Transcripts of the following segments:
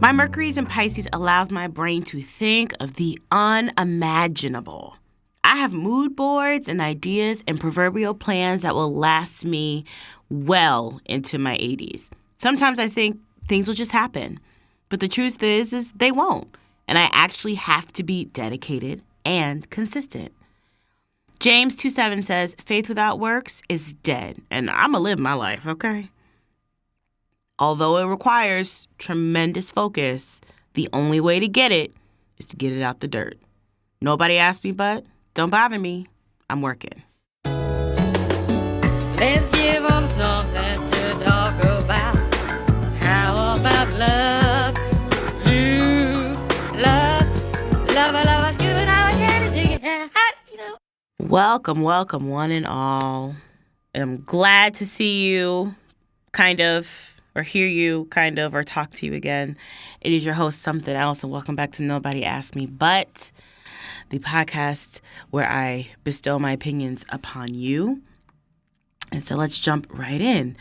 My Mercury's in Pisces allows my brain to think of the unimaginable. I have mood boards and ideas and proverbial plans that will last me well into my 80s. Sometimes I think things will just happen, but the truth is they won't. And I actually have to be dedicated and consistent. James 2:7 says, faith without works is dead. And I'm going to live my life, okay? Although it requires tremendous focus, the only way to get it is to get it out the dirt. Nobody asked me, but don't bother me. I'm working. Let's give them something to talk about. How about love? Love is good. I can't dig it. Welcome, one and all. I'm glad to see you, kind of, or hear you, kind of, or talk to you again. It is your host, Somethin'Els, and welcome back to Nobody Asked Me But, the podcast where I bestow my opinions upon you. And so let's jump right in.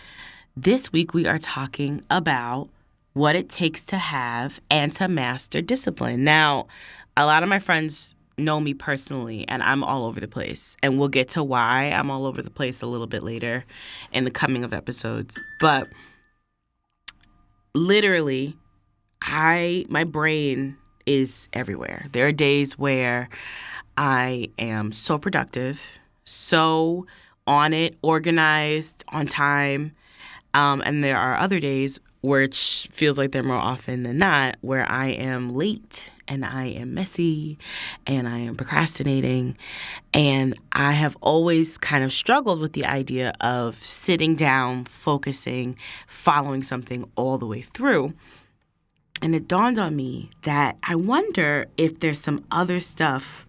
This week we are talking about what it takes to have and to master discipline. Now, a lot of my friends know me personally, and I'm all over the place. And we'll get to why I'm all over the place a little bit later in the coming of episodes. But literally, my brain is everywhere. There are days where I am so productive, so on it, organized, on time. And there are other days which feels like they're more often than not, where I am late and I am messy and I am procrastinating. And I have always kind of struggled with the idea of sitting down, focusing, following something all the way through. And it dawned on me that I wonder if there's some other stuff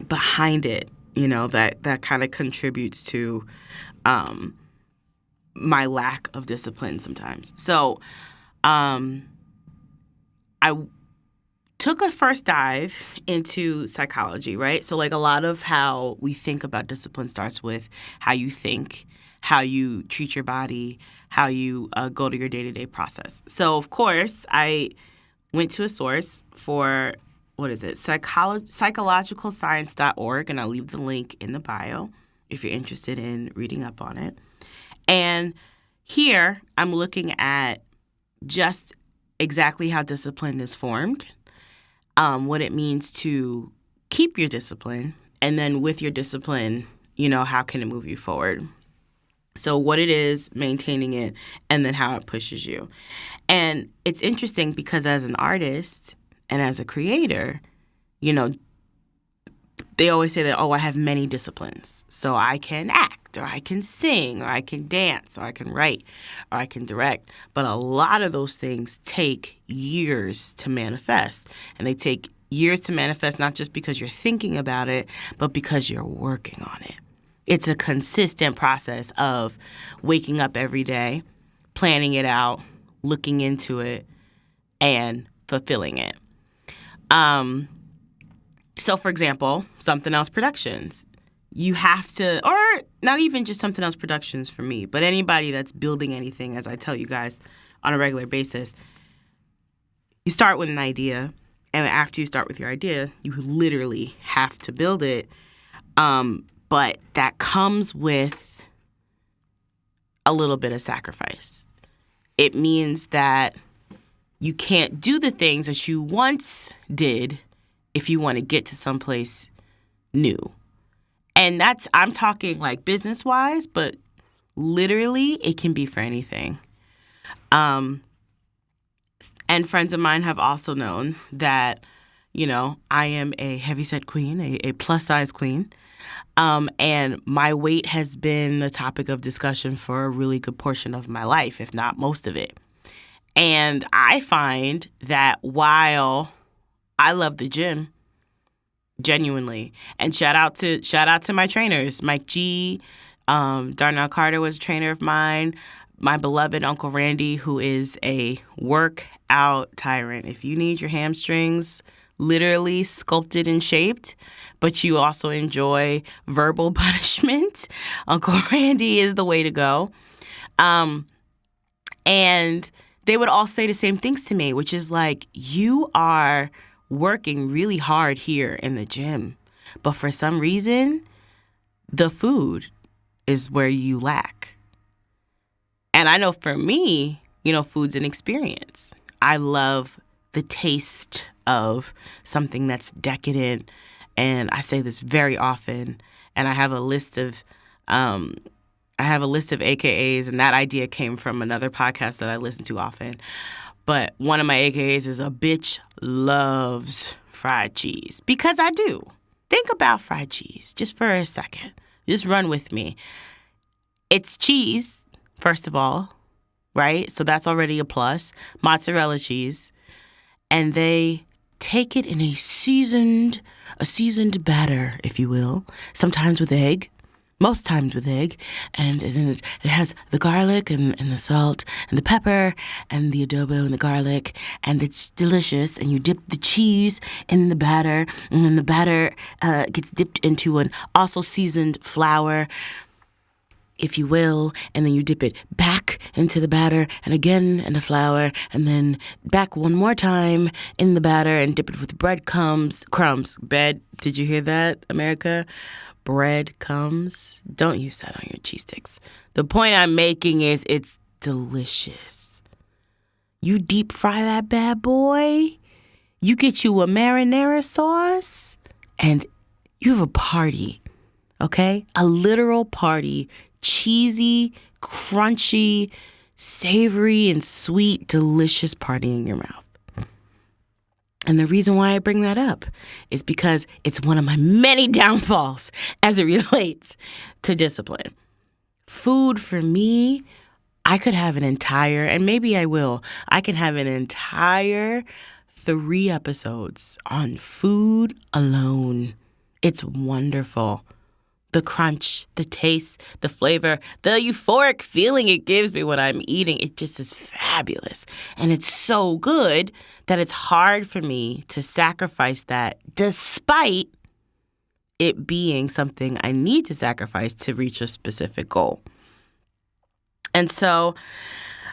behind it, that kind of contributes to my lack of discipline sometimes. So I took a first dive into psychology, right? So like a lot of how we think about discipline starts with how you think, how you treat your body, how you go to your day-to-day process. So, of course, I went to a source for, psychologicalscience.org, and I'll leave the link in the bio if you're interested in reading up on it. And here I'm looking at just exactly how discipline is formed, what it means to keep your discipline, and then with your discipline, how can it move you forward? So what it is, maintaining it, and then how it pushes you. And it's interesting because as an artist and as a creator, they always say that, I have many disciplines. So I can act, or I can sing, or I can dance, or I can write, or I can direct. But a lot of those things take years to manifest. And they take years to manifest not just because you're thinking about it, but because you're working on it. It's a consistent process of waking up every day, planning it out, looking into it, and fulfilling it. So, for example, Somethin'Els Productions. You have to, or not even just Somethin'Els Productions for me, but anybody that's building anything, as I tell you guys on a regular basis, you start with an idea, and after you start with your idea, you literally have to build it. But that comes with a little bit of sacrifice. It means that you can't do the things that you once did if you want to get to someplace new. And I'm talking like business-wise, but literally it can be for anything. And friends of mine have also known that, I am a heavyset queen, a plus-size queen. And my weight has been the topic of discussion for a really good portion of my life, if not most of it. And I find that while I love the gym, genuinely, and shout out to my trainers, Mike G, Darnell Carter was a trainer of mine, my beloved Uncle Randy, who is a workout tyrant. If you need your hamstrings literally sculpted and shaped, but you also enjoy verbal punishment, Uncle Randy is the way to go. And they would all say the same things to me, which is like, you are working really hard here in the gym, but for some reason, the food is where you lack. And I know for me, food's an experience. I love the taste of something that's decadent. And I say this very often. And I have a list of AKAs, and that idea came from another podcast that I listen to often. But one of my AKAs is a bitch loves fried cheese, because I do. Think about fried cheese just for a second. Just run with me. It's cheese, first of all, right? So that's already a plus. Mozzarella cheese. And they take it in a seasoned batter, if you will, sometimes with egg, most times with egg, and it has the garlic and the salt and the pepper and the adobo and the garlic, and it's delicious. And you dip the cheese in the batter, and then the batter gets dipped into an also seasoned flour, if you will, and then you dip it back into the batter and again in the flour, and then back one more time in the batter and dip it with crumbs. Did you hear that, America? Breadcrumbs. Don't use that on your cheese sticks. The point I'm making is it's delicious. You deep fry that bad boy, you get you a marinara sauce, and you have a party, okay? A literal party. Cheesy, crunchy, savory, and sweet, delicious party in your mouth. And the reason why I bring that up is because it's one of my many downfalls as it relates to discipline. Food for me, I could have an entire, and maybe I will, I can have an entire 3 episodes on food alone. It's wonderful. The crunch, the taste, the flavor, the euphoric feeling it gives me when I'm eating, it just is fabulous. And it's so good that it's hard for me to sacrifice that, despite it being something I need to sacrifice to reach a specific goal. And so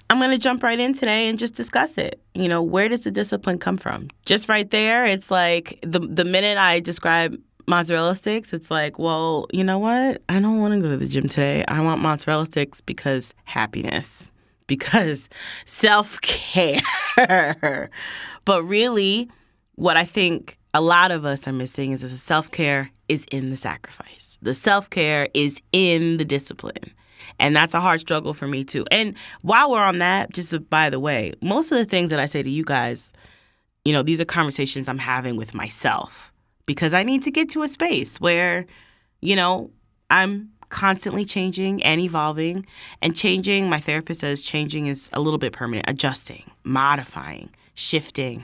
I'm going to jump right in today and just discuss it. Where does the discipline come from? Just right there, it's like the minute I describe mozzarella sticks, it's like, well, you know what? I don't want to go to the gym today. I want mozzarella sticks because happiness, because self-care. But really, what I think a lot of us are missing is that the self-care is in the sacrifice. The self-care is in the discipline. And that's a hard struggle for me too. And while we're on that, just by the way, most of the things that I say to you guys, these are conversations I'm having with myself. Because I need to get to a space where, I'm constantly changing and evolving. And changing, my therapist says changing is a little bit permanent, adjusting, modifying, shifting.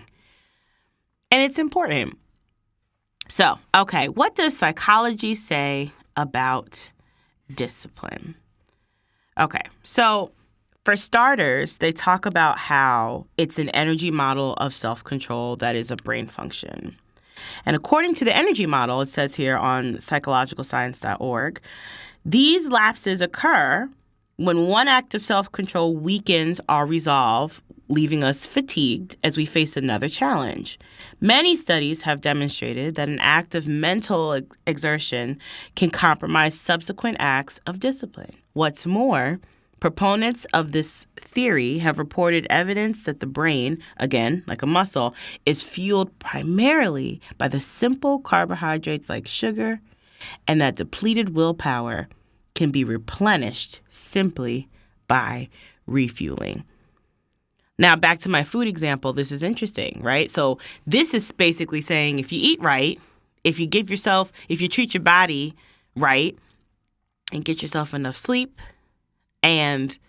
And it's important. So, okay, what does psychology say about discipline? Okay, so for starters, they talk about how it's an energy model of self-control that is a brain function. And according to the energy model, it says here on psychologicalscience.org, these lapses occur when one act of self-control weakens our resolve, leaving us fatigued as we face another challenge. Many studies have demonstrated that an act of mental exertion can compromise subsequent acts of discipline. What's more, proponents of this theory have reported evidence that the brain, again, like a muscle, is fueled primarily by the simple carbohydrates like sugar, and that depleted willpower can be replenished simply by refueling. Now, back to my food example, this is interesting, right? So this is basically saying if you eat right, if you treat your body right and get yourself enough sleep, and,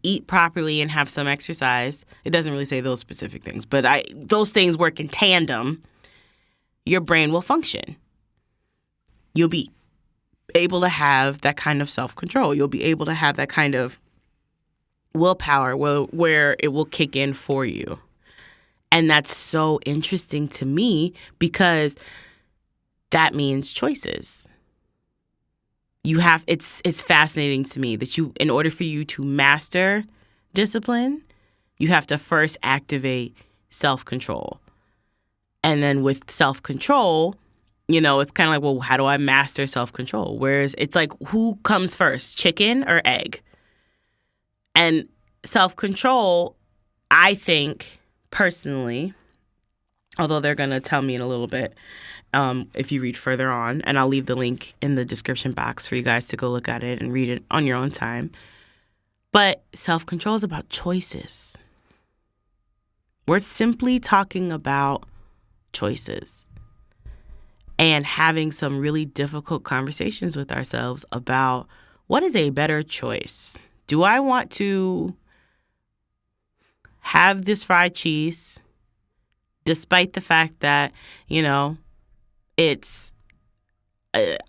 eat properly and have some exercise. It doesn't really say those specific things, but those things work in tandem. Your brain will function. You'll be able to have that kind of self-control. You'll be able to have that kind of willpower where it will kick in for you. And that's so interesting to me because that means choices. It's fascinating to me that in order for you to master discipline, you have to first activate self-control. And then with self-control, it's kind of like, well, how do I master self-control? Whereas it's like, who comes first, chicken or egg? And self-control, I think, personally, although they're going to tell me in a little bit if you read further on, and I'll leave the link in the description box for you guys to go look at it and read it on your own time. But self-control is about choices. We're simply talking about choices and having some really difficult conversations with ourselves about what is a better choice. Do I want to have this fried cheese despite the fact that,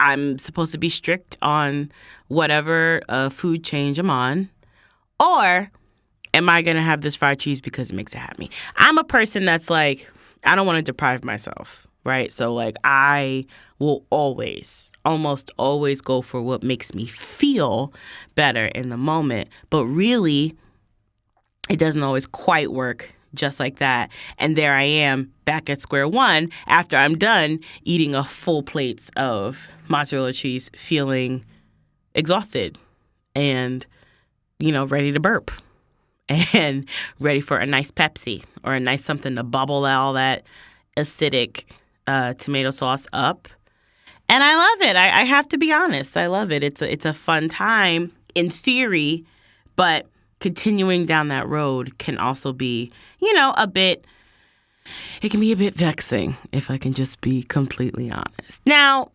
I'm supposed to be strict on whatever food change I'm on? Or am I going to have this fried cheese because it makes it happy? I'm a person that's like, I don't want to deprive myself, right? So like I will almost always go for what makes me feel better in the moment. But really, it doesn't always quite work just like that. And there I am back at square one after I'm done eating a full plate of mozzarella cheese, feeling exhausted and, ready to burp and ready for a nice Pepsi or a nice something to bubble all that acidic tomato sauce up. And I love it. I have to be honest. I love it. It's a fun time in theory, but continuing down that road can also be, it can be a bit vexing, if I can just be completely honest. Now,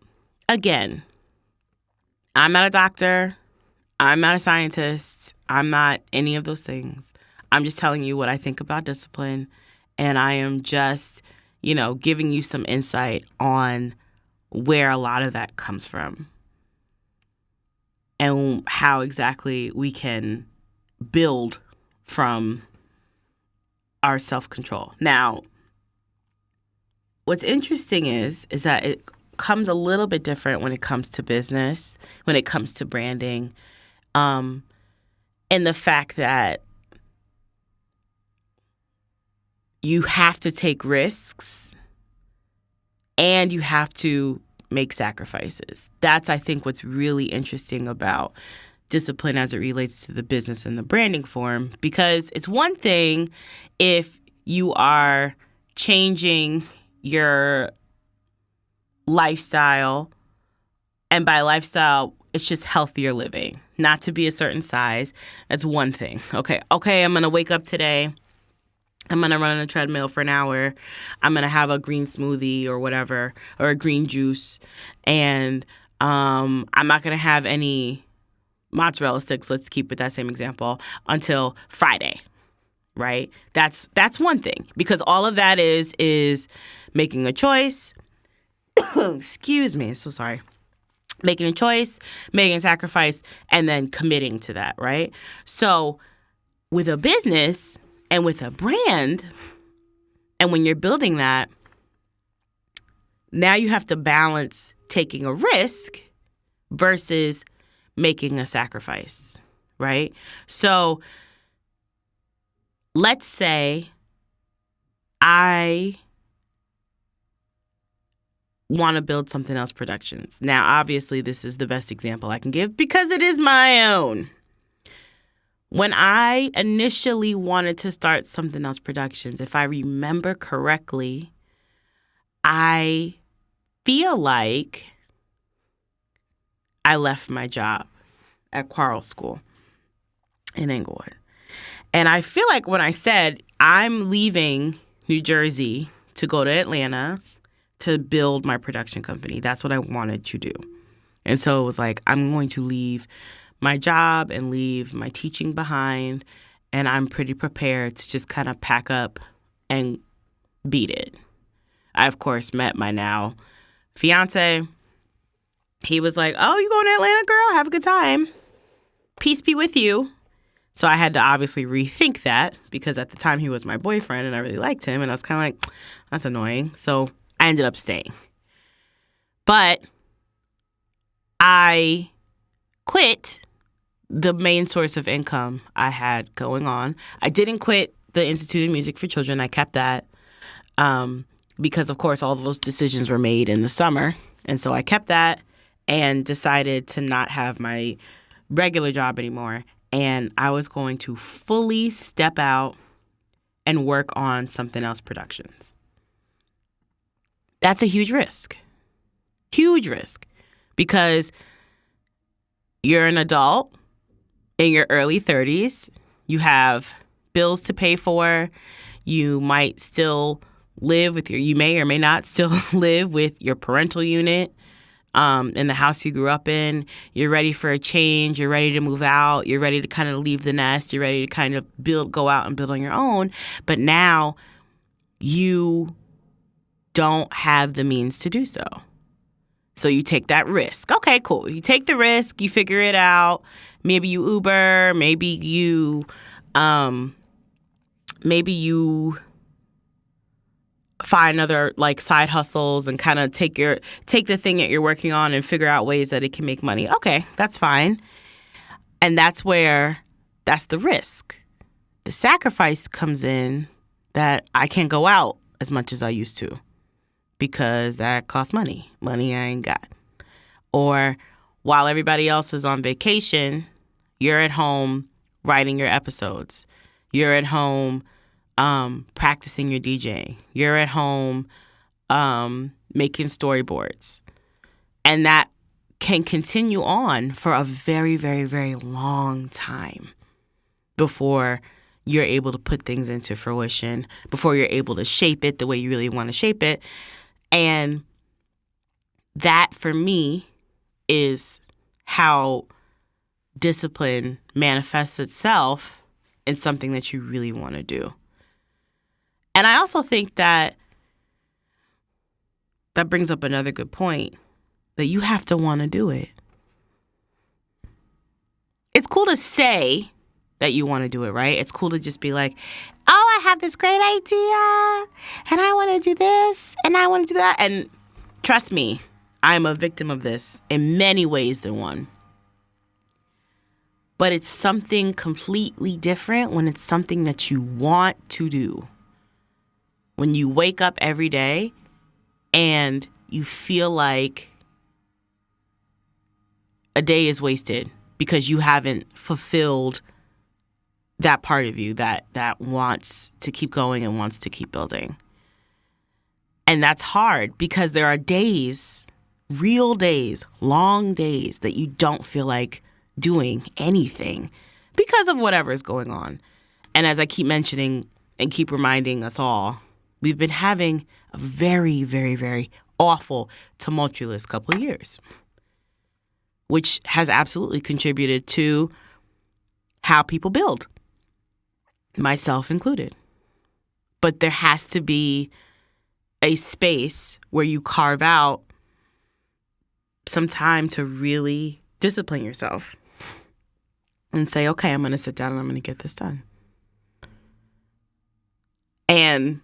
again, I'm not a doctor. I'm not a scientist. I'm not any of those things. I'm just telling you what I think about discipline. And I am just, giving you some insight on where a lot of that comes from and how exactly we can build from our self-control. Now, what's interesting is that it comes a little bit different when it comes to business, when it comes to branding, and the fact that you have to take risks and you have to make sacrifices. That's, I think, what's really interesting about discipline as it relates to the business and the branding form, because it's one thing if you are changing your lifestyle, and by lifestyle, it's just healthier living, not to be a certain size. That's one thing. Okay, I'm going to wake up today. I'm going to run on a treadmill for an hour. I'm going to have a green smoothie or whatever, or a green juice. And I'm not going to have any mozzarella sticks, let's keep with that same example, until Friday, right? That's one thing, because all of that is making a choice. Excuse me, so sorry. Making a choice, making a sacrifice, and then committing to that, right? So with a business and with a brand, and when you're building that, now you have to balance taking a risk versus making a sacrifice, right? So let's say I want to build Somethin'Els Productions. Now, obviously, this is the best example I can give because it is my own. When I initially wanted to start Somethin'Els Productions, if I remember correctly, I feel like I left my job at Quarles School in Englewood. And I feel like when I said I'm leaving New Jersey to go to Atlanta to build my production company, that's what I wanted to do. And so it was like, I'm going to leave my job and leave my teaching behind, and I'm pretty prepared to just kind of pack up and beat it. I, of course, met my now fiance. He was like, oh, you going to Atlanta, girl? Have a good time. Peace be with you. So I had to obviously rethink that because at the time he was my boyfriend and I really liked him. And I was kind of like, that's annoying. So I ended up staying. But I quit the main source of income I had going on. I didn't quit the Institute of Music for Children. I kept that because, of course, all of those decisions were made in the summer. And so I kept that and decided to not have my regular job anymore. And I was going to fully step out and work on Something Else Productions. That's a huge risk. Huge risk. Because you're an adult in your early 30s. You have bills to pay for. You might still live with you may or may not still live with your parental unit in the house you grew up in. You're ready for a change. You're ready to move out. You're ready to kind of leave the nest. You're ready to kind of go out and build on your own. But now you don't have the means to do so. So you take that risk. Okay, cool. You take the risk. You figure it out. Maybe you Uber. Maybe you find other like side hustles and kind of take the thing that you're working on and figure out ways that it can make money. Okay, that's fine. And that's the risk. The sacrifice comes in that I can't go out as much as I used to because that costs money. Money I ain't got. Or while everybody else is on vacation, you're at home writing your episodes. You're at home practicing your DJing. You're at home making storyboards. And that can continue on for a very, very, very long time before you're able to put things into fruition, before you're able to shape it the way you really want to shape it. And that, for me, is how discipline manifests itself in something that you really want to do. And I also think that brings up another good point, that you have to want to do it. It's cool to say that you want to do it, right? It's cool to just be like, oh, I have this great idea, and I want to do this, and I want to do that. And trust me, I'm a victim of this in many ways than one. But it's something completely different when it's something that you want to do. When you wake up every day and you feel like a day is wasted because you haven't fulfilled that part of you that wants to keep going and wants to keep building. And that's hard because there are days, real days, long days that you don't feel like doing anything because of whatever is going on. And as I keep mentioning and keep reminding us all, we've been having a very, very, very awful, tumultuous couple of years, which has absolutely contributed to how people build, myself included. But there has to be a space where you carve out some time to really discipline yourself and say, okay, I'm going to sit down and I'm going to get this done. And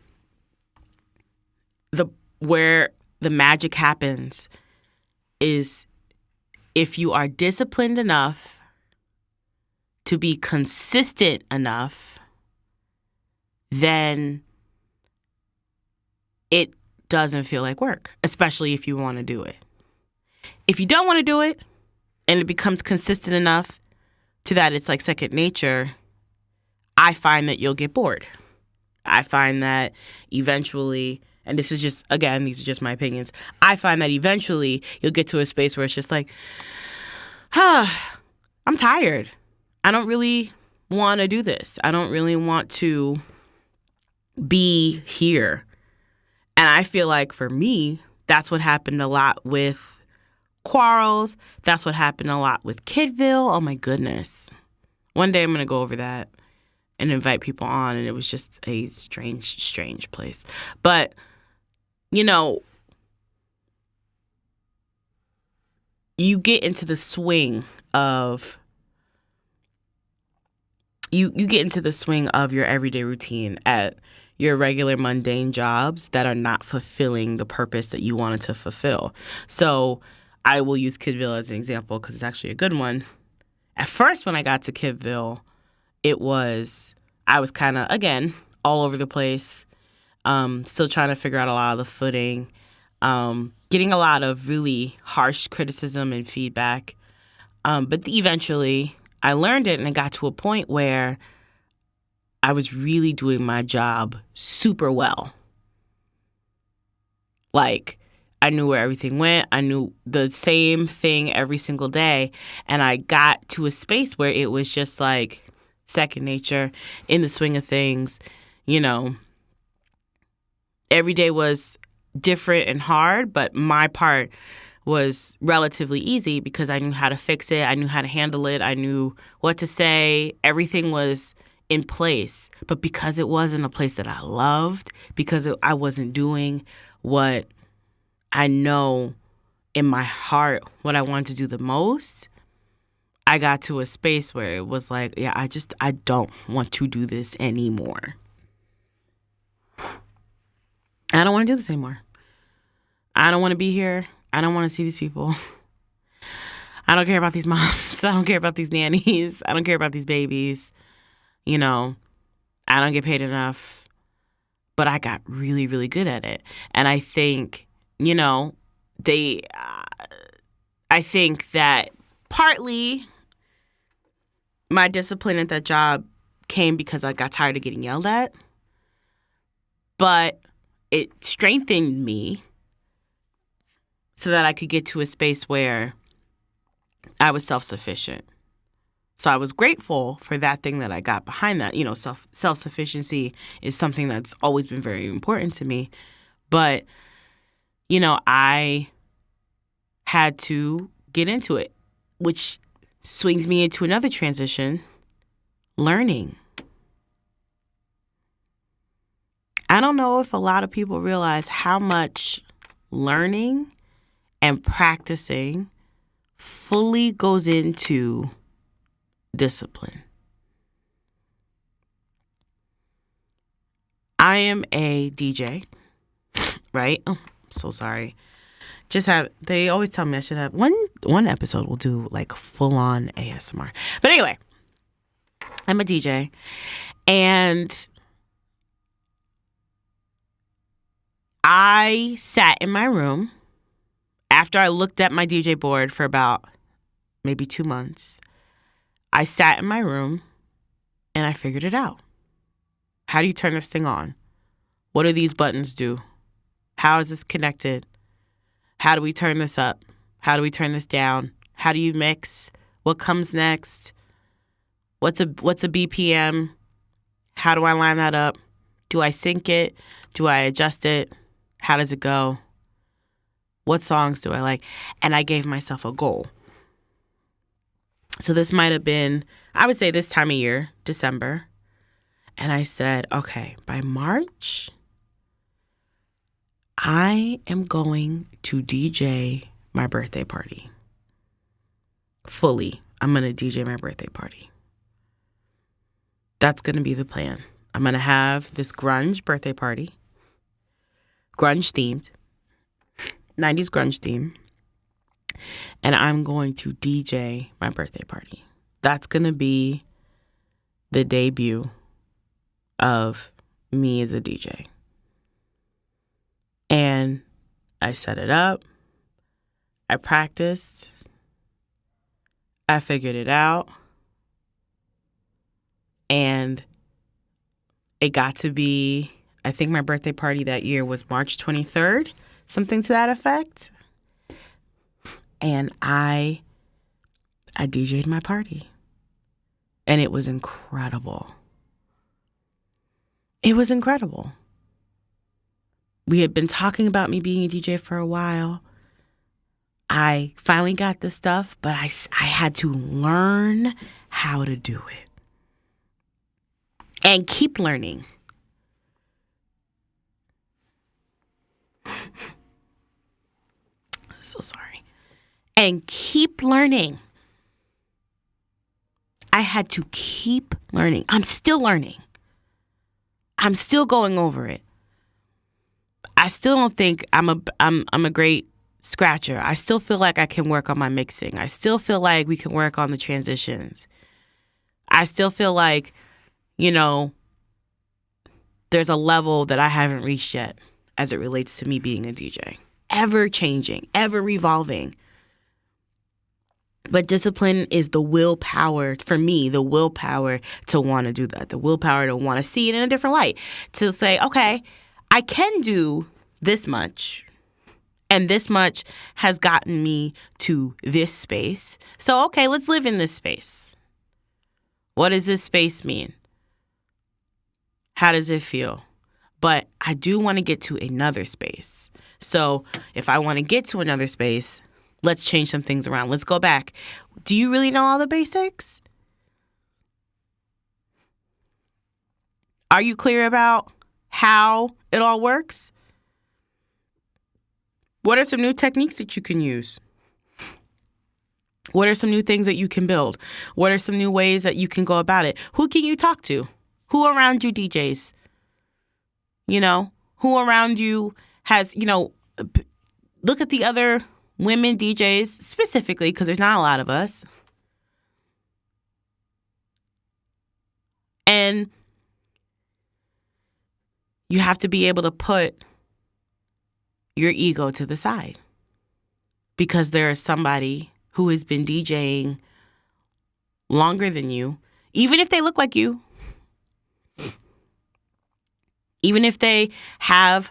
where the magic happens is if you are disciplined enough to be consistent enough, then it doesn't feel like work, especially if you want to do it. If you don't want to do it and it becomes consistent enough to that it's like second nature, I find that you'll get bored. I find that eventually, and this is just, again, these are just my opinions, I find that eventually you'll get to a space where it's just like, I'm tired. I don't really want to do this. I don't really want to be here. And I feel like for me, that's what happened a lot with Quarrels. That's what happened a lot with Kidville. Oh my goodness. One day I'm going to go over that and invite people on, and it was just a strange, strange place. But, you know, you get into the swing of you get into the swing of your everyday routine at your regular mundane jobs that are not fulfilling the purpose that you wanted to fulfill. So I will use Kidville as an example because it's actually a good one. At first, when I got to Kidville, it was I was kind of, again, all over the place, still trying to figure out a lot of the footing, getting a lot of really harsh criticism and feedback. But eventually I learned it, and it got to a point where I was really doing my job super well. Like, I knew where everything went. I knew the same thing every single day. And I got to a space where it was just like second nature, in the swing of things. You know, every day was different and hard, but my part was relatively easy because I knew how to fix it. I knew how to handle it. I knew what to say. Everything was in place. But because it wasn't a place that I loved, because I wasn't doing what I know in my heart what I wanted to do the most, I got to a space where it was like, yeah, I don't want to do this anymore. I don't want to do this anymore. I don't want to be here. I don't want to see these people. I don't care about these moms. I don't care about these nannies. I don't care about these babies. You know, I don't get paid enough. But I got really, really good at it. And I think, you know, I think that partly my discipline at that job came because I got tired of getting yelled at. But it strengthened me so that I could get to a space where I was self-sufficient. So I was grateful for that thing that I got behind that. You know, self-sufficiency is something that's always been very important to me. But, you know, I had to get into it, which swings me into another transition, learning. I don't know if a lot of people realize how much learning and practicing fully goes into discipline. I am a DJ, right? Oh, I'm so sorry. They always tell me I should have one episode we'll do like full on ASMR. But anyway, I'm a DJ, and I sat in my room after I looked at my DJ board for about maybe 2 months. I sat in my room and I figured it out. How do you turn this thing on? What do these buttons do? How is this connected? How do we turn this up? How do we turn this down? How do you mix? What comes next? What's a BPM? How do I line that up? Do I sync it? Do I adjust it? How does it go? What songs do I like? And I gave myself a goal. So this might have been, I would say this time of year, December. And I said, okay, by March, I am going to DJ my birthday party. Fully, I'm going to DJ my birthday party. That's going to be the plan. I'm going to have this grunge birthday party. Grunge themed. 90s grunge theme. And I'm going to DJ my birthday party. That's going to be the debut of me as a DJ. And I set it up. I practiced. I figured it out. And it got to be, I think my birthday party that year was March 23rd, something to that effect. And I DJ'd my party. And it was incredible. It was incredible. We had been talking about me being a DJ for a while. I finally got the stuff, but I had to learn how to do it. And keep learning. So sorry. And keep learning. I had to keep learning. I'm still learning. I'm still going over it. I still don't think I'm a great scratcher. I still feel like I can work on my mixing. I still feel like we can work on the transitions. I still feel like, you know, there's a level that I haven't reached yet as it relates to me being a DJ. Ever changing, ever revolving. But discipline is the willpower, for me, the willpower to want to do that, the willpower to want to see it in a different light, to say, okay, I can do this much, and this much has gotten me to this space. So, okay, let's live in this space. What does this space mean? How does it feel? But I do want to get to another space. So if I want to get to another space, let's change some things around. Let's go back. Do you really know all the basics? Are you clear about how it all works? What are some new techniques that you can use? What are some new things that you can build? What are some new ways that you can go about it? Who can you talk to? Who around you DJs? You know, who around you has, you know, look at the other women DJs specifically, because there's not a lot of us. And you have to be able to put your ego to the side, because there is somebody who has been DJing longer than you, even if they look like you, even if they have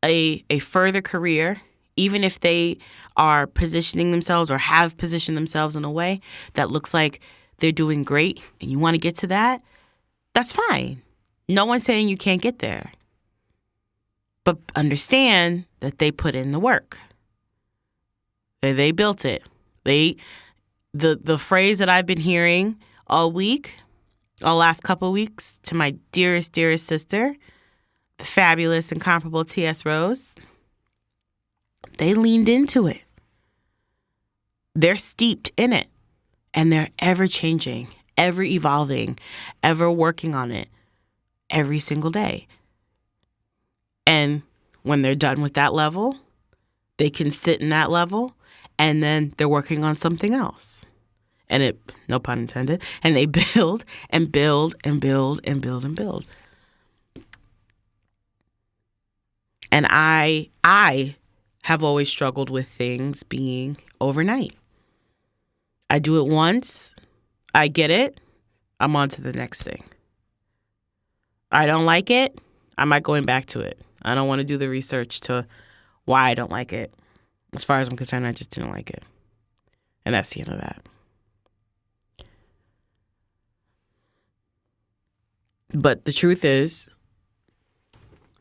a further career, even if they are positioning themselves or have positioned themselves in a way that looks like they're doing great and you want to get to that, that's fine. No one's saying you can't get there. But understand that they put in the work. They built it. The phrase that I've been hearing all last couple of weeks, to my dearest sister, the fabulous, incomparable T.S. Rose, they leaned into it. They're steeped in it. And they're ever changing, ever evolving, ever working on it every single day. And when they're done with that level, they can sit in that level, and then they're working on something else. And it, no pun intended, and they build and build and build and build and build. And I have always struggled with things being overnight. I do it once, I get it, I'm on to the next thing. I don't like it, I'm not going back to it. I don't want to do the research to why I don't like it. As far as I'm concerned, I just didn't like it. And that's the end of that. But the truth is,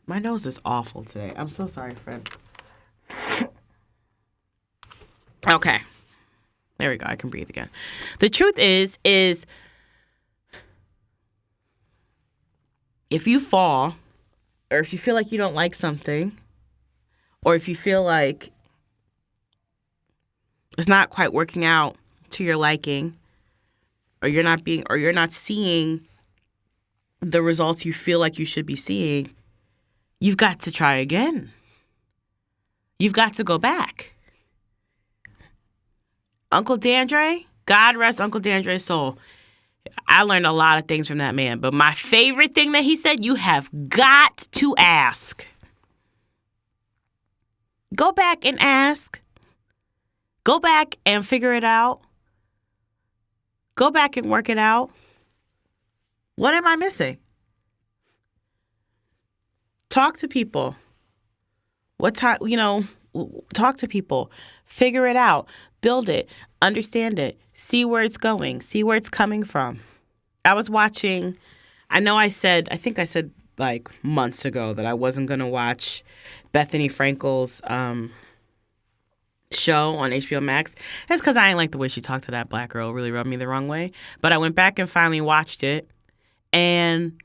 my nose is awful today. I'm so sorry, friend. Okay. There we go. I can breathe again. The truth is if you fall, or if you feel like you don't like something, or if you feel like it's not quite working out to your liking, or you're not seeing the results you feel like you should be seeing, you've got to try again. You've got to go back. Uncle Dandre, God rest Uncle Dandre's soul. I learned a lot of things from that man, but my favorite thing that he said, you have got to ask. Go back and ask. Go back and figure it out. Go back and work it out. What am I missing? Talk to people. Talk to people. Figure it out. Build it. Understand it. See where it's going. See where it's coming from. I was watching, I think I said like months ago that I wasn't going to watch Bethany Frankel's show on HBO Max. That's because I didn't like the way she talked to that black girl. It really rubbed me the wrong way. But I went back and finally watched it, and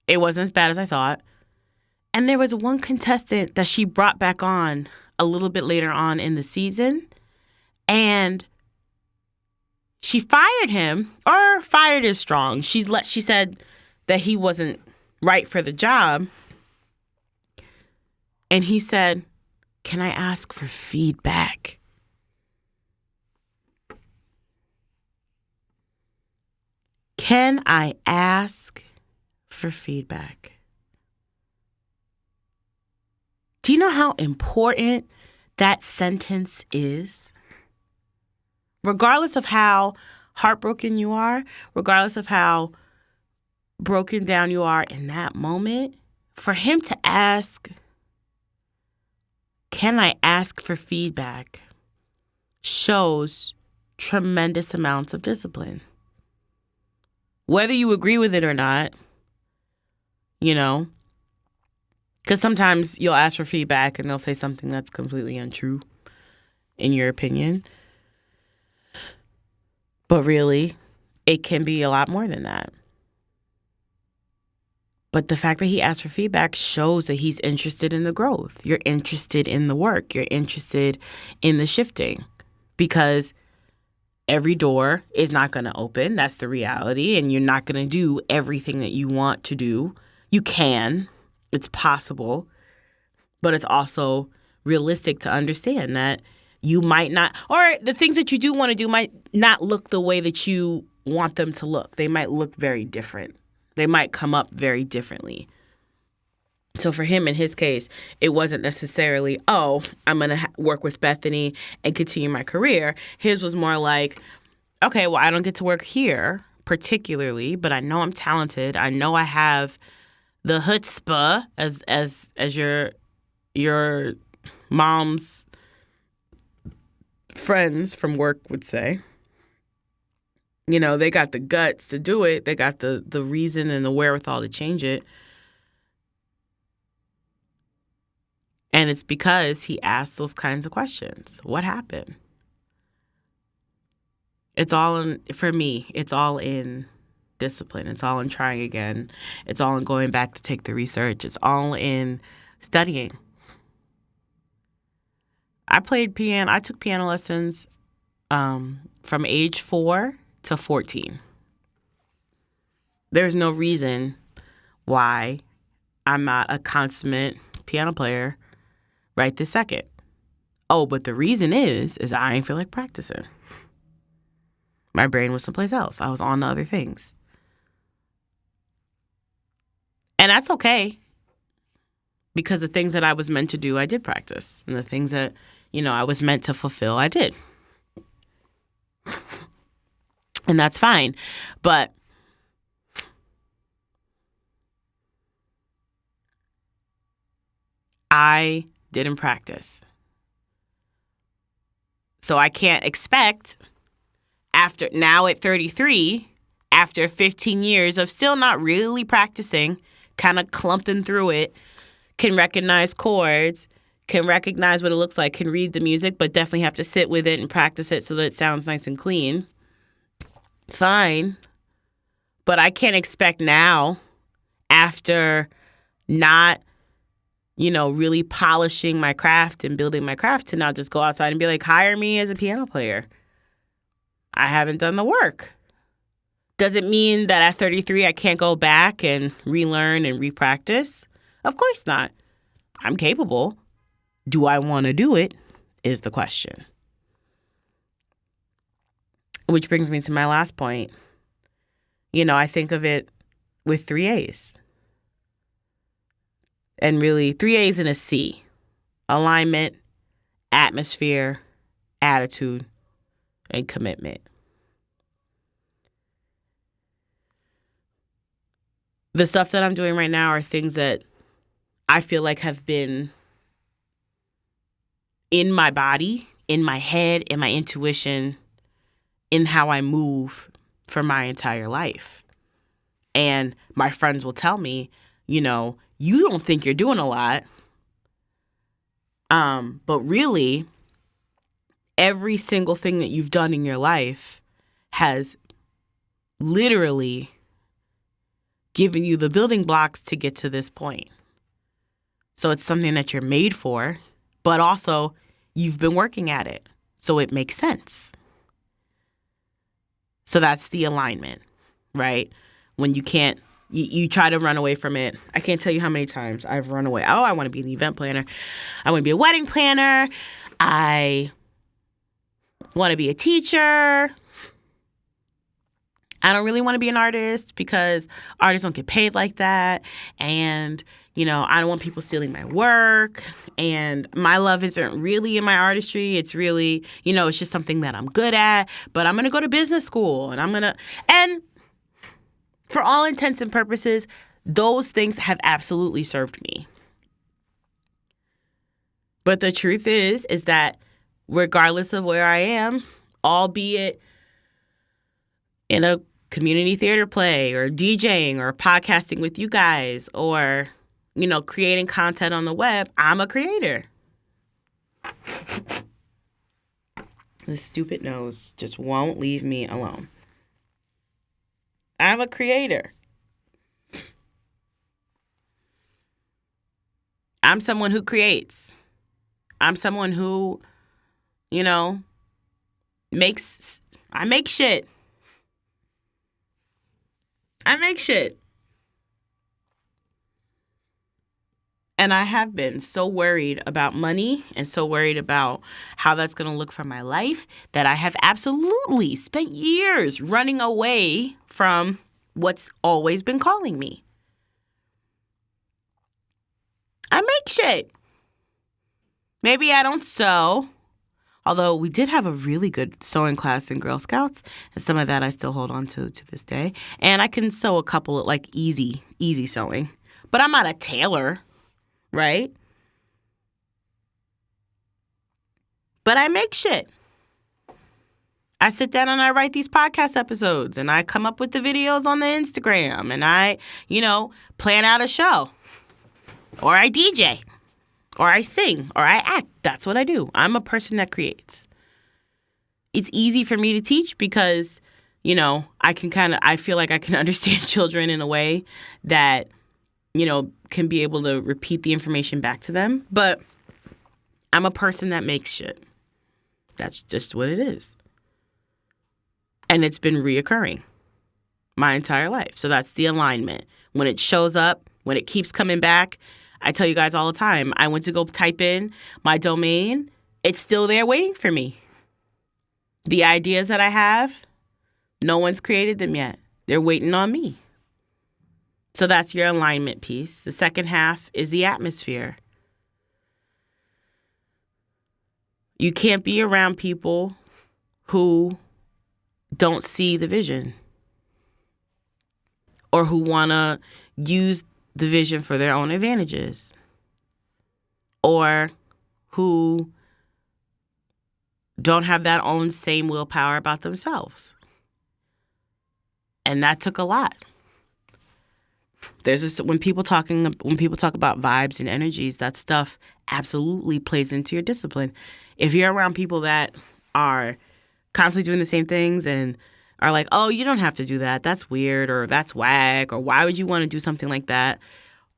it wasn't as bad as I thought. And there was one contestant that she brought back on a little bit later on in the season, and she fired him, or fired is strong. She said that he wasn't right for the job. And he said, "Can I ask for feedback?" Can I ask for feedback? Do you know how important that sentence is? Regardless of how heartbroken you are, regardless of how broken down you are in that moment, for him to ask, can I ask for feedback, shows tremendous amounts of discipline. Whether you agree with it or not, because sometimes you'll ask for feedback and they'll say something that's completely untrue in your opinion. But really, it can be a lot more than that. But the fact that he asked for feedback shows that he's interested in the growth. You're interested in the work. You're interested in the shifting. Because every door is not going to open. That's the reality. And you're not going to do everything that you want to do. You can. It's possible. But it's also realistic to understand that you might not, or the things that you do want to do might not look the way that you want them to look. They might look very different. They might come up very differently. So for him, in his case, it wasn't necessarily, I'm going to work with Bethany and continue my career. His was more like, okay, well, I don't get to work here particularly, but I know I'm talented. I know I have the chutzpah, as your mom's friends from work would say. They got the guts to do it. They got the reason and the wherewithal to change it. And it's because he asked those kinds of questions. What happened? It's all in, for me, it's all in discipline. It's all in trying again. It's all in going back to take the research. It's all in studying. I took piano lessons from age 4 to 14. There's no reason why I'm not a consummate piano player right this second. Oh, but the reason is I ain't feel like practicing. My brain was someplace else. I was on to other things. And that's okay. Because the things that I was meant to do, I did practice. And the things that, I was meant to fulfill, I did. And that's fine. But I didn't practice. So I can't expect now at 33, after 15 years of still not really practicing, kind of clumping through it, can recognize chords, can recognize what it looks like, can read the music, but definitely have to sit with it and practice it so that it sounds nice and clean. Fine. But I can't expect now, after not, really polishing my craft and building my craft, to now just go outside and be like, hire me as a piano player. I haven't done the work. Does it mean that at 33 I can't go back and relearn and repractice? Of course not. I'm capable. Do I want to do it is the question. Which brings me to my last point. I think of it with 3 A's. And really 3 A's and a C. Alignment, atmosphere, attitude, and commitment. The stuff that I'm doing right now are things that I feel like have been in my body, in my head, in my intuition, in how I move for my entire life. And my friends will tell me, you don't think you're doing a lot. But really, every single thing that you've done in your life has literally given you the building blocks to get to this point. So it's something that you're made for, but also you've been working at it. So it makes sense. So that's the alignment, right? When you can't, you try to run away from it. I can't tell you how many times I've run away. Oh, I want to be an event planner. I want to be a wedding planner. I want to be a teacher. I don't really want to be an artist because artists don't get paid like that. And, I don't want people stealing my work. And my love isn't really in my artistry. It's really, it's just something that I'm good at. But I'm going to go to business school and for all intents and purposes, those things have absolutely served me. But the truth is that regardless of where I am, albeit in a community theater play or DJing or podcasting with you guys or, creating content on the web, I'm a creator. This stupid nose just won't leave me alone. I'm a creator. I'm someone who creates. I'm someone who, I make shit. I make shit. And I have been so worried about money and so worried about how that's going to look for my life that I have absolutely spent years running away from what's always been calling me. I make shit. Maybe I don't sew, although we did have a really good sewing class in Girl Scouts, and some of that I still hold on to this day. And I can sew a couple of easy sewing, but I'm not a tailor, right? But I make shit. I sit down and I write these podcast episodes, and I come up with the videos on the Instagram, and I, plan out a show, or I DJ. Or I sing, or I act. That's what I do. I'm a person that creates. It's easy for me to teach because, I feel like I can understand children in a way that, can be able to repeat the information back to them. But I'm a person that makes shit. That's just what it is. And it's been reoccurring my entire life. So that's the alignment. When it shows up, when it keeps coming back, I tell you guys all the time, I went to go type in my domain. It's still there waiting for me. The ideas that I have, no one's created them yet. They're waiting on me. So that's your alignment piece. The second half is the atmosphere. You can't be around people who don't see the vision or who want to use the vision for their own advantages, or who don't have that own same willpower about themselves. And that took a lot. When people talk about vibes and energies, that stuff absolutely plays into your discipline. If you're around people that are constantly doing the same things and are like, oh, you don't have to do that. That's weird, or that's whack, or why would you want to do something like that?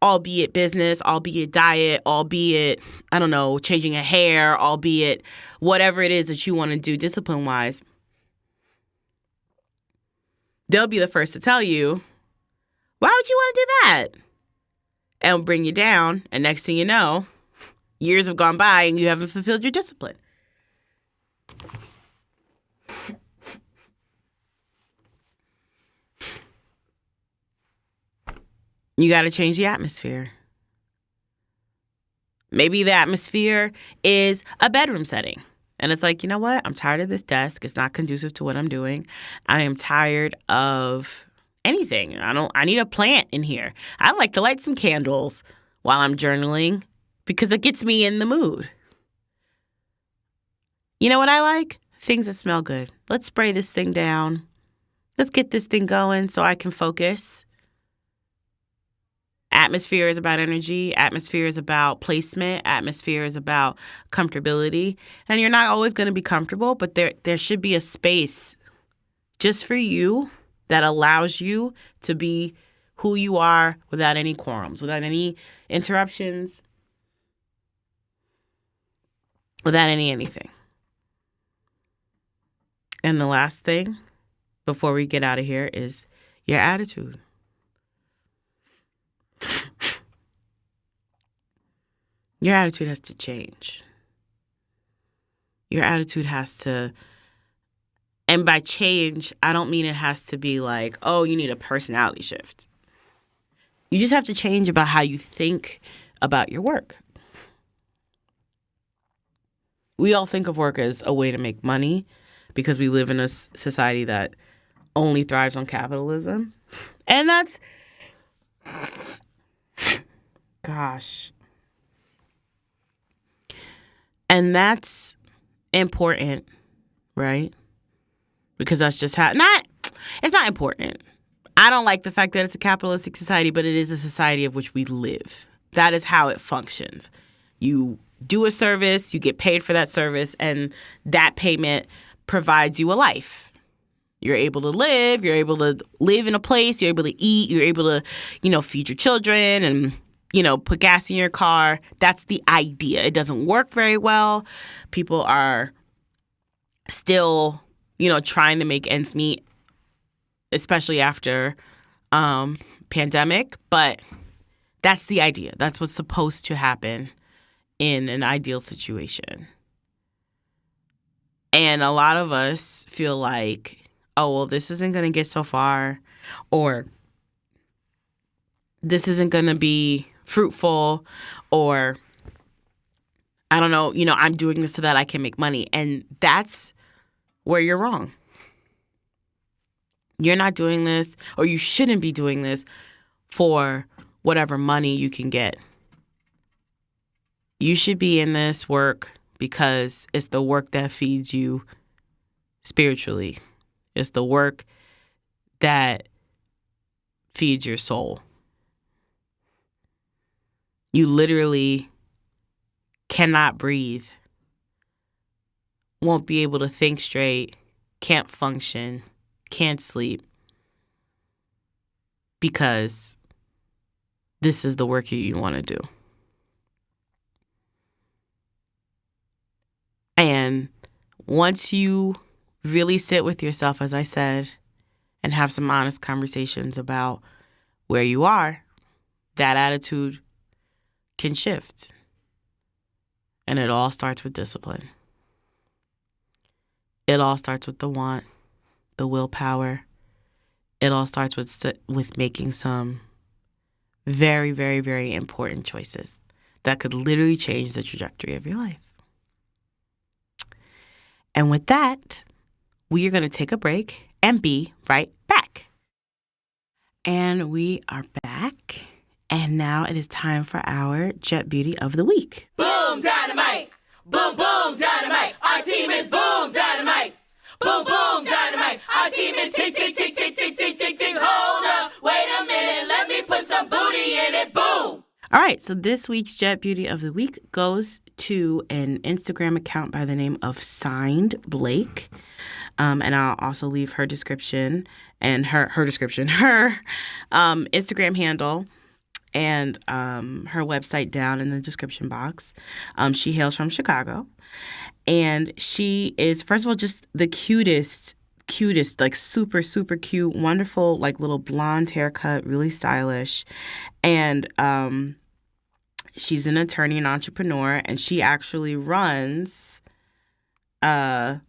Albeit business, albeit diet, albeit, I don't know, changing a hair, albeit whatever it is that you want to do discipline-wise. They'll be the first to tell you, why would you want to do that? And bring you down. And next thing you know, years have gone by and you haven't fulfilled your discipline. You got to change the atmosphere. Maybe the atmosphere is a bedroom setting. And it's like, you know what? I'm tired of this desk. It's not conducive to what I'm doing. I am tired of anything. I need a plant in here. I like to light some candles while I'm journaling because it gets me in the mood. You know what I like? Things that smell good. Let's spray this thing down. Let's get this thing going so I can focus. Atmosphere is about energy. Atmosphere is about placement. Atmosphere is about comfortability. And you're not always going to be comfortable, but there should be a space just for you that allows you to be who you are without any quorums, without any interruptions, without anything. And the last thing before we get out of here is your attitude. Your attitude has to change. Your attitude has to And by change, I don't mean it has to be like, oh, you need a personality shift. You just have to change about how you think about your work. We all think of work as a way to make money because we live in a society that only thrives on capitalism. And that's, gosh. And that's important, right? Because that's just how, it's not important. I don't like the fact that it's a capitalistic society, but it is a society of which we live. That is how it functions. You do a service, you get paid for that service, and that payment provides you a life. You're able to live in a place, you're able to eat, you're able to, feed your children and, put gas in your car. That's the idea. It doesn't work very well. People are still, trying to make ends meet, especially after pandemic. But that's the idea. That's what's supposed to happen in an ideal situation. And a lot of us feel like, oh, well, this isn't going to get so far, or this isn't going to be fruitful, or I don't know, I'm doing this so that I can make money. And that's where you're wrong. You're not doing this, or you shouldn't be doing this for whatever money you can get. You should be in this work because it's the work that feeds you spiritually. It's the work that feeds your soul. You literally cannot breathe, won't be able to think straight, can't function, can't sleep, because this is the work you want to do. And once you really sit with yourself, as I said, and have some honest conversations about where you are, that attitude can shift. And it all starts with discipline. It all starts with the want, the willpower. It all starts with making some very, very, very important choices that could literally change the trajectory of your life. And with that, we are going to take a break and be right back. And we are back. And now it is time for our Jet Beauty of the Week. Boom, dynamite. Boom, boom, dynamite. Our team is boom, dynamite. Boom, boom, dynamite. Our team is tick, tick, tick, tick, tick, tick, tick, tick. Hold up. Wait a minute. Let me put some booty in it. Boom. All right, so this week's Jet Beauty of the Week goes to an Instagram account by the name of Signed Blake. And I'll also leave her description and her Instagram handle and her website down in the description box. She hails from Chicago. And she is, first of all, just the cutest, like super, super cute, wonderful, like little blonde haircut, really stylish. And she's an attorney and entrepreneur, and she actually runs, or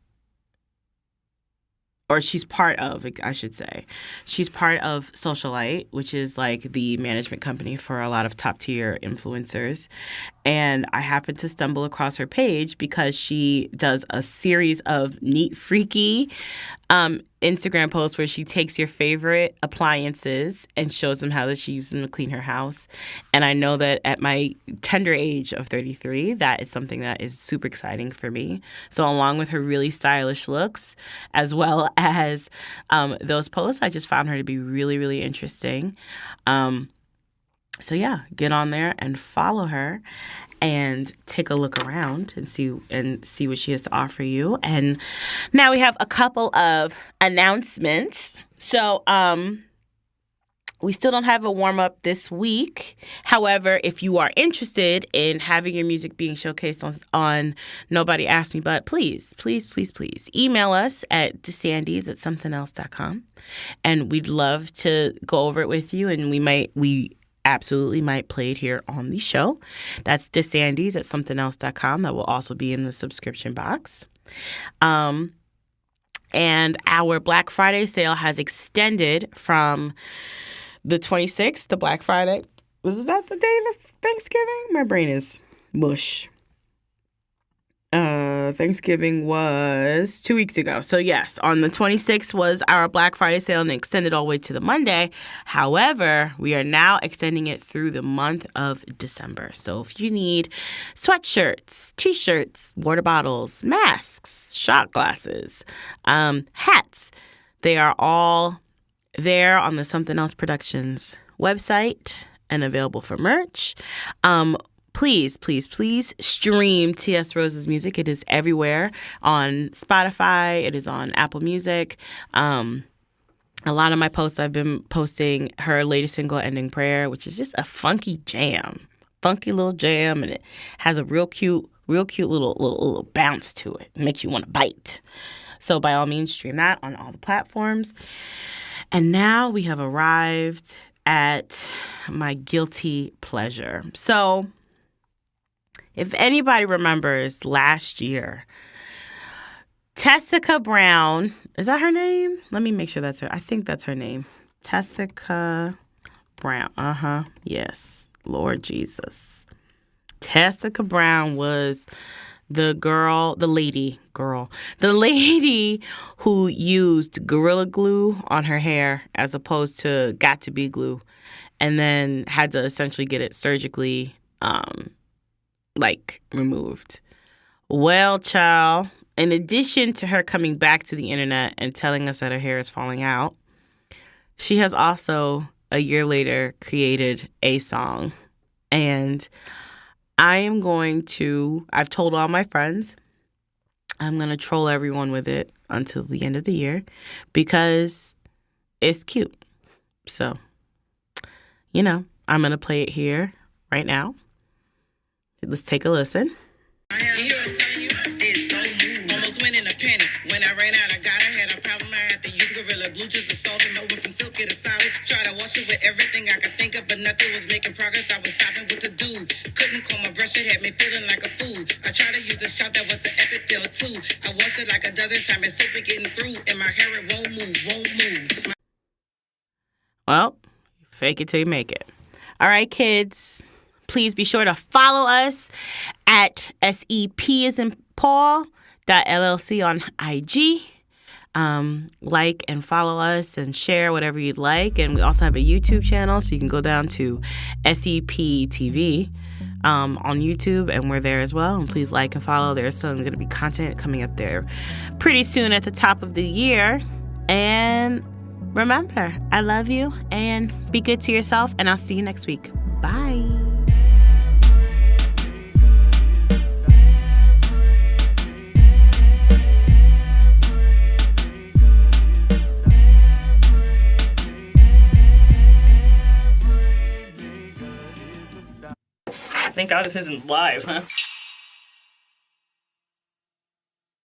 she's part of, I should say. She's part of Socialite, which is like the management company for a lot of top tier influencers. And I happened to stumble across her page because she does a series of neat, freaky Instagram posts where she takes your favorite appliances and shows them how that she uses them to clean her house. And I know that at my tender age of 33, that is something that is super exciting for me. So along with her really stylish looks, as well as those posts, I just found her to be really, really interesting. So yeah, get on there and follow her and take a look around and see what she has to offer you. And now we have a couple of announcements. So we still don't have a warm-up this week. However, if you are interested in having your music being showcased on Nobody Asked Me But, please email us at desandys@somethin'els.com. And we'd love to go over it with you, and we absolutely might play it here on the show. That's desandys@somethin'els.com. That will also be in the subscription box. And our Black Friday sale has extended from the 26th, the Black Friday. Was that the day of Thanksgiving? My brain is mush. Thanksgiving was 2 weeks ago. So yes, on the 26th was our Black Friday sale and extended all the way to the Monday. However, we are now extending it through the month of December. So if you need sweatshirts, t-shirts, water bottles, masks, shot glasses, hats, they are all there on the Something Else Productions website and available for merch. Please, please, please stream T.S. Rose's music. It is everywhere on Spotify. It is on Apple Music. A lot of my posts, I've been posting her latest single, Ending Prayer, which is just a funky little jam, and it has a real cute little bounce to it. It makes you want to bite. So by all means, stream that on all the platforms. And now we have arrived at my guilty pleasure. So if anybody remembers last year, Tessica Brown, is that her name? Let me make sure that's her. I think that's her name. Tessica Brown. Yes. Lord Jesus. Tessica Brown was the lady who used Gorilla Glue on her hair as opposed to Got2b glue, and then had to essentially get it surgically removed. Well, child, in addition to her coming back to the internet and telling us that her hair is falling out, she has also, a year later, created a song. And I've told all my friends, I'm going to troll everyone with it until the end of the year because it's cute. So, I'm going to play it here right now. Let's take a listen. You hear what I'm telling you? It don't move. Almost went in a panic. When I ran out, I had a problem. I had to use Gorilla Glue just to solve it. Went from silky to solid. Tried to wash it with everything I could think of, but nothing was making progress. I was stopping what to do. Couldn't comb my brush. It had me feeling like a fool. I tried to use a shot that was an epic fail too. I washed it like a dozen times. It's super getting through. And my hair, it won't move. Well, fake it till you make it. All right, kids. Please be sure to follow us at SEP as in Paul .LLC on IG. Like and follow us and share whatever you'd like. And we also have a YouTube channel, so you can go down to SEP TV on YouTube, and we're there as well. And please like and follow. There's going to be content coming up there pretty soon at the top of the year. And remember, I love you, and be good to yourself, and I'll see you next week. Bye. Thank God this isn't live, huh?